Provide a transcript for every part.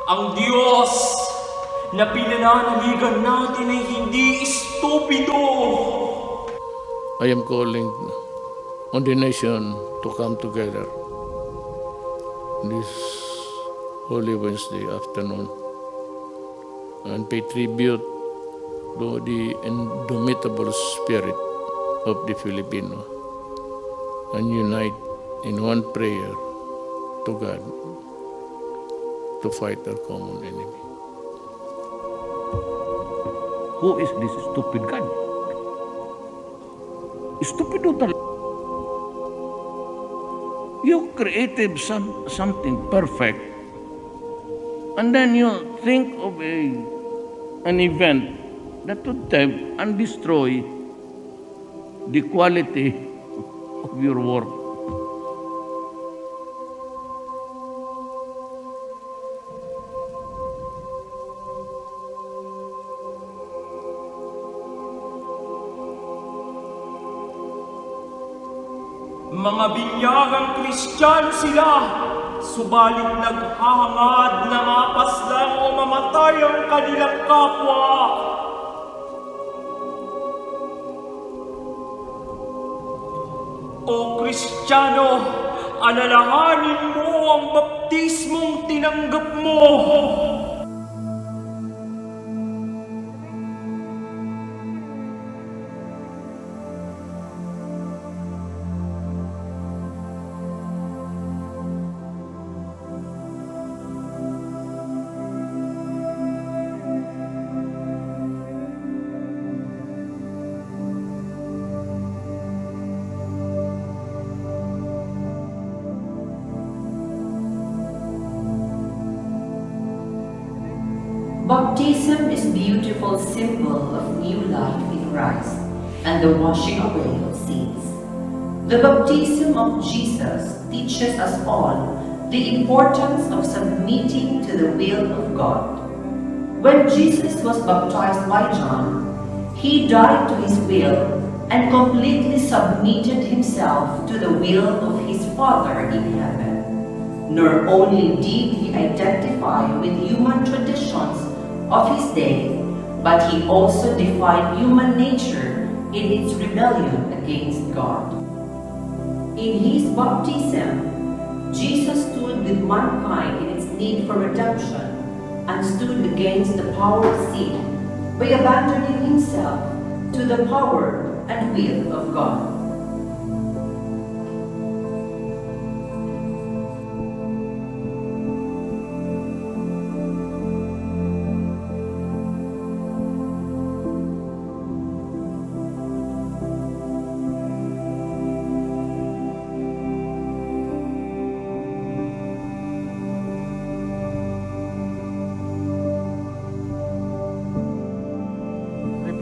Ang Diyos na pinananaligan natin ay hindi estupido. I am calling on the nation to come together this Holy Wednesday afternoon and pay tribute to the indomitable spirit of the Filipino and unite in one prayer to God to fight our common enemy. Who is this stupid God? Stupido talaga. You created something perfect, and then you think of an event that would tempt and destroy the quality of your work. Mga binyagang Kristiyano sila, subalit naghahangad na mapaslang o mamatay ang kanilang kapwa. O Kristiyano, alalahanin mo ang baptismong tinanggap mo. Baptism is beautiful symbol of new life in Christ and the washing away of sins. The baptism of Jesus teaches us all the importance of submitting to the will of God. When Jesus was baptized by John, he died to his will and completely submitted himself to the will of his Father in heaven. Nor only did he identify with human traditions of his day, but he also defied human nature in its rebellion against God. In his baptism, Jesus stood with mankind in its need for redemption and stood against the power of sin by abandoning himself to the power and will of God.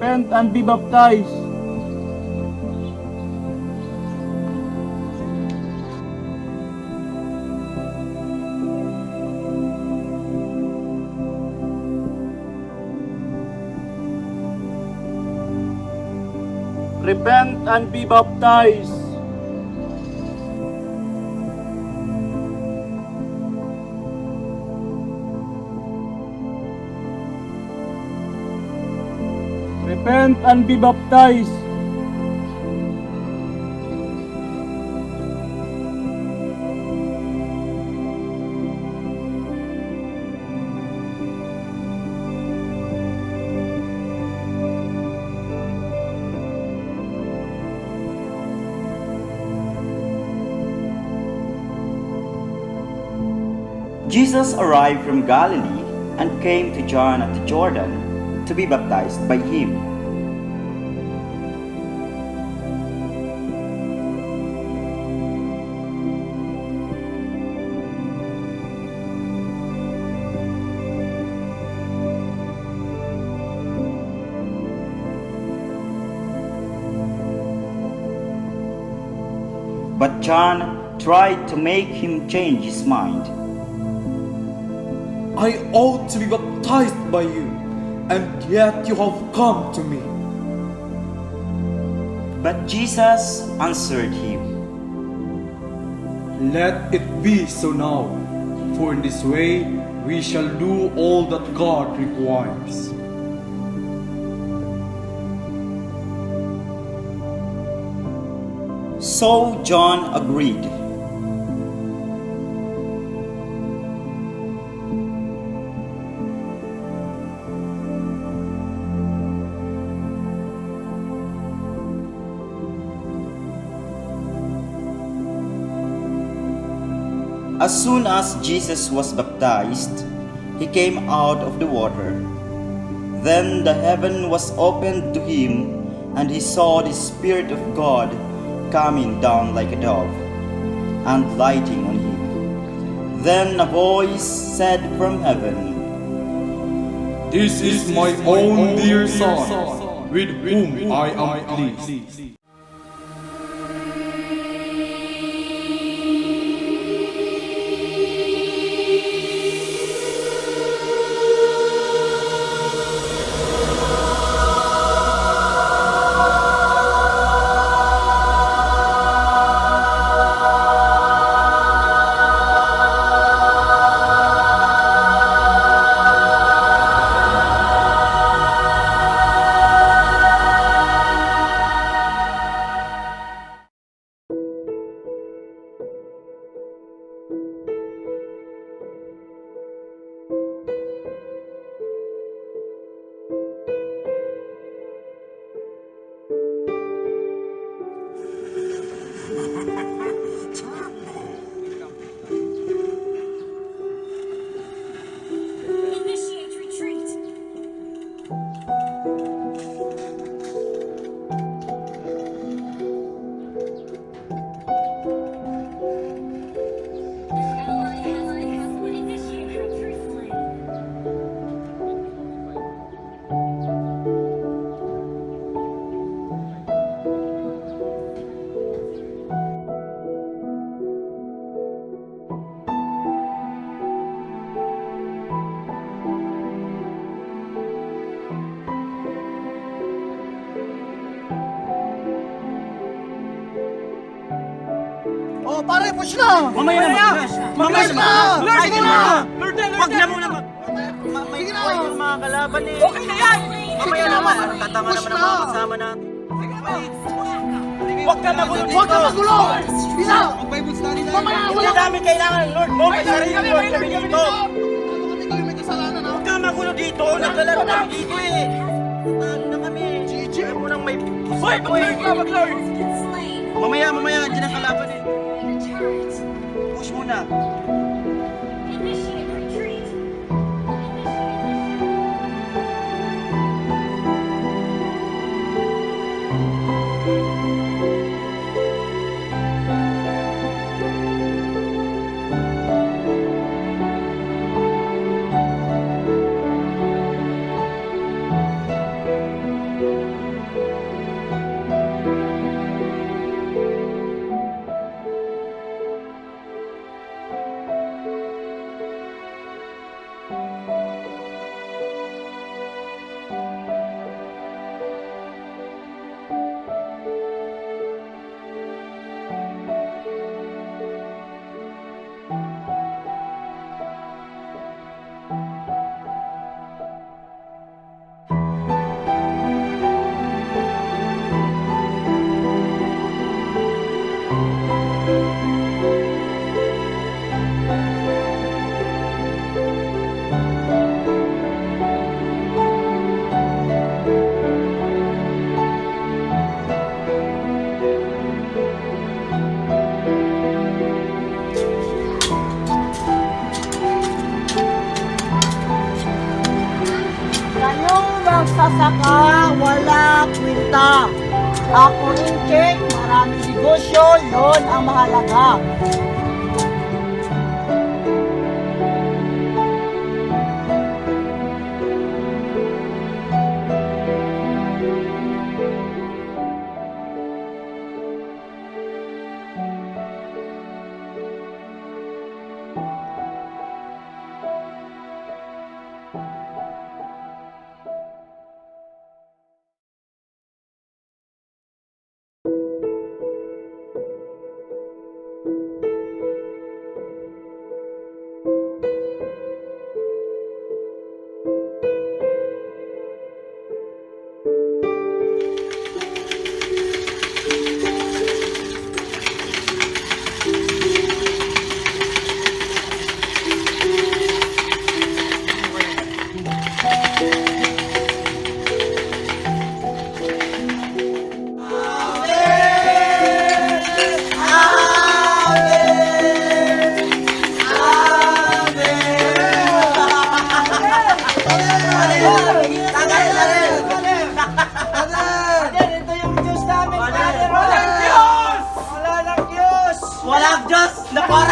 Repent and be baptized. Repent and be baptized. Repent and be baptized. Jesus arrived from Galilee and came to John at the Jordan to be baptized by him. But John tried to make him change his mind. I ought to be baptized by you, and yet you have come to me. But Jesus answered him, Let it be so now, for in this way we shall do all that God requires. So John agreed. As soon as Jesus was baptized, he came out of the water. Then the heaven was opened to him, and he saw the Spirit of God coming down like a dove, and lighting on him. Then a voice said from heaven, This is my own dear Son, with whom I am pleased. Initiate retreat. Ally has initiate retreat flight. Oh, pare, push na! Mamaya na! Mag-nurse na! Nurse na! Wag na muna mag... May buhay yung mga kalaban eh. Okay na yan! Mamaya naman, tatama naman ang mga kasama natin. Wag ka magulo dito! Wag ka magulo! Bisa! Mamaya wala! Hindi namin kailangan, Lord! Okay, sarili Lord kami dito! Wag ka magulo dito! Naglalaro kami dito eh! Talo na kami! Alam mo nang may... Hoy! Mag-Lord! Mamaya, dyan ang kalaban eh. Push muna. Initiate retreat. Kanyong magsasaka, wala kwenta. Ako rin, Kek, marami negosyo, yon ang mahalaga.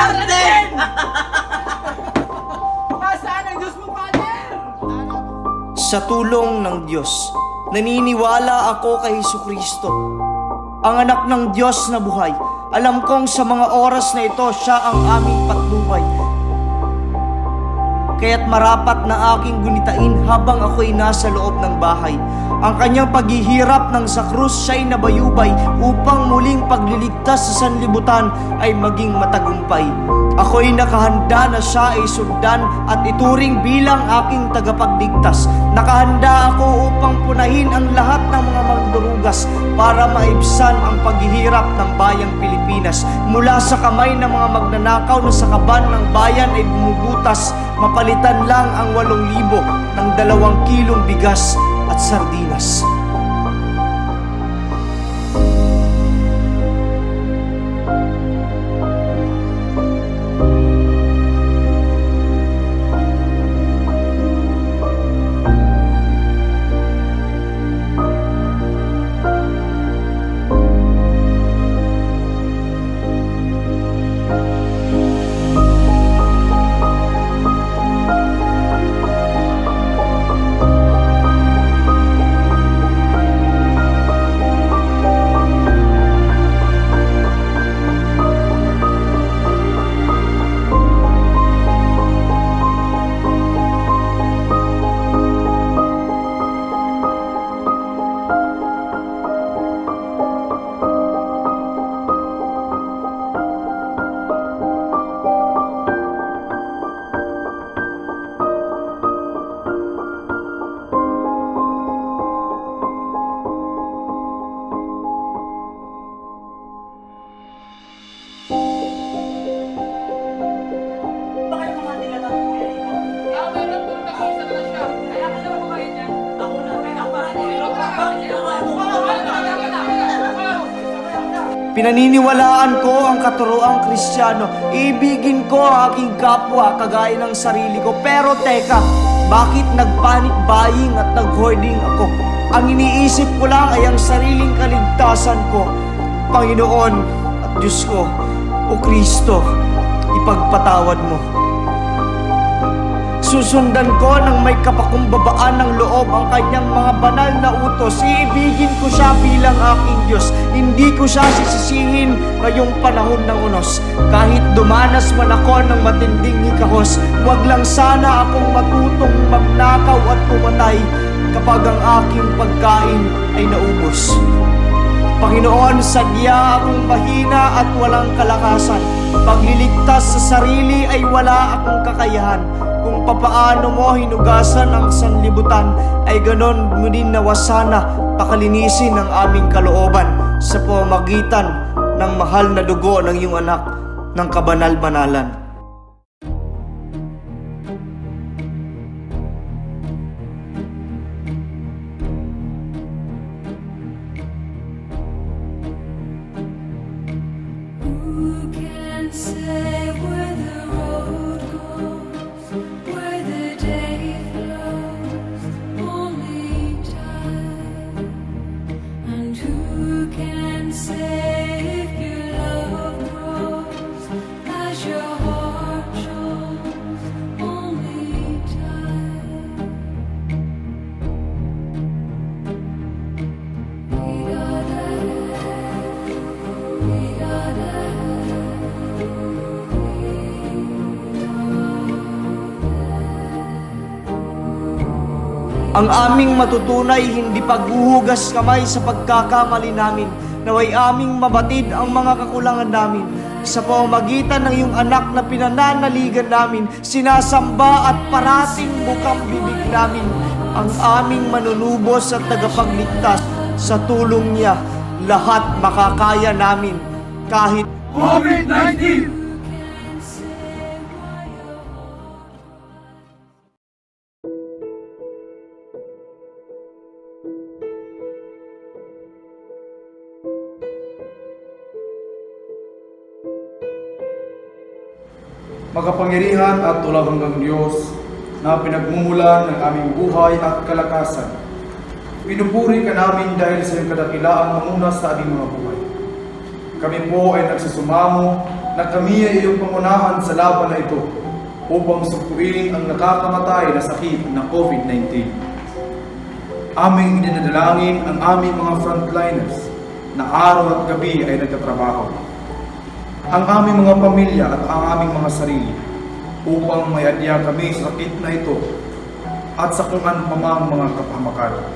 Martin! Sa tulong ng Diyos, naniniwala ako kay Hesukristo, ang anak ng Diyos na buhay. Alam kong sa mga oras na ito, siya ang aming patnubay. Kaya't marapat na aking gunitain habang ako'y nasa loob ng bahay. Ang kanyang paghihirap ng sa krus siya'y nabayubay upang muling pagliligtas sa sanlibutan ay maging matagumpay. Ako'y nakahanda na siya ay sundan at ituring bilang aking tagapagligtas. Nakahanda ako upang punahin ang lahat ng mga mandurugas para maibsan ang paghihirap ng bayang Pilipinas. Mula sa kamay ng mga magnanakaw na sa kaban ng bayan ay bumubutas, mapalitan lang ang 8,000 ng 2 kilong bigas at sardinas. Pinaniniwalaan ko ang katuroang Kristiyano. Ibigin ko ang aking kapwa kagaya ng sarili ko. Pero teka, bakit nagpanic buying at nag-hoarding ako? Ang iniisip ko lang ay ang sariling kaligtasan ko. Panginoon at Diyos ko, o Kristo, ipagpatawad mo. Susundan ko ng may kapakumbabaan ng loob ang kanyang mga banal na utos. Iibigin ko siya bilang aking Diyos. Hindi ko siya sisisihin ngayong panahon ng unos. Kahit dumanas man ako ng matinding hikahos, huwag lang sana akong matutong magnakaw at pumatay kapag ang aking pagkain ay naubos. Panginoon, sadya akong mahina at walang kalakasan. Pagliligtas sa sarili ay wala akong kakayahan. Kung papaano mo hinugasan ang sanlibutan, ay ganon mo din nawasana pakalinisin ang aming kalooban sa pamamagitan ng mahal na dugo ng iyong anak ng kabanal-banalan. Who can say where the road goes, where the day flows? Only time. And who can say if your love grows as your heart shows? Only time. Ang aming matutunay, hindi paghuhugas kamay sa pagkakamali namin. Naway aming mabatid ang mga kakulangan namin. Sa pamamagitan ng iyong anak na pinananaligan namin, sinasamba at parating bukang bibig namin ang aming manunubos at tagapagligtas. Sa tulong niya, lahat makakaya namin kahit COVID-19! Makapangyarihan at tulag hanggang Diyos na pinagmumulan ng aming buhay at kalakasan. Pinupuri ka namin dahil sa iyong kadakilaang mamuna sa aming mga buhay. Kami po ay nagsusumamo na kami ay iyong pangunahan sa laban na ito upang sukuin ang nakakamatay na sakit ng COVID-19. Aming idinadalangin ang aming mga frontliners na araw at gabi ay nagtatrabaho, ang aming mga pamilya at ang aming mga sarili upang may adya kami sa sakit na ito at sa kung ano pa mang mga kapahamakan.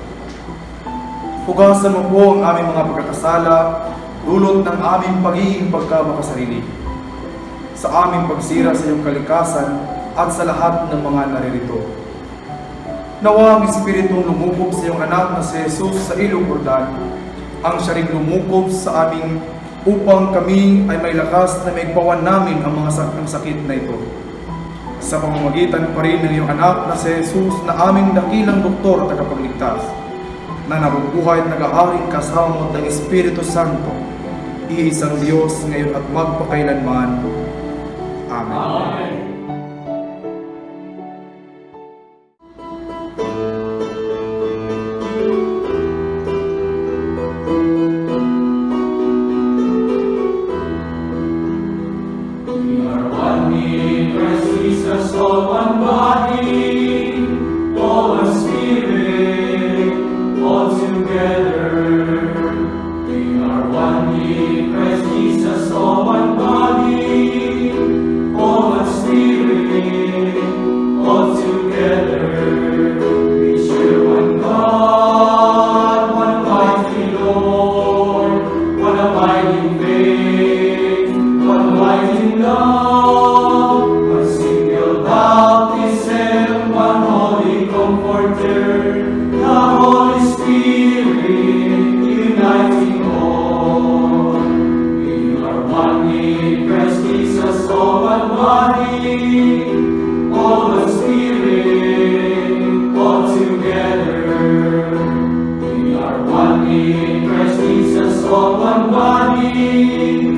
Hugasan mo po ang aming mga pagkakasala, dulot ng aming pagiging pagkamakasarili, sa aming pagsira sa iyong kalikasan at sa lahat ng mga naririto. Nawa ang Espiritong lumukob sa iyong anak na si Jesus sa ilog Jordan, ang siya ring lumukob sa aming upang kami ay may lakas na maigpawan namin ang mga sakit na ito. Sa pamamagitan pa rin ng iyong anak na si Jesus na aming dakilang doktor at tagapagligtas, na nabubuhay at nag-aaring kasama ng Espiritu Santo, iisang Diyos ngayon at magpakailanman. Amen. All one body,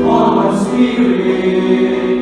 all one spirit.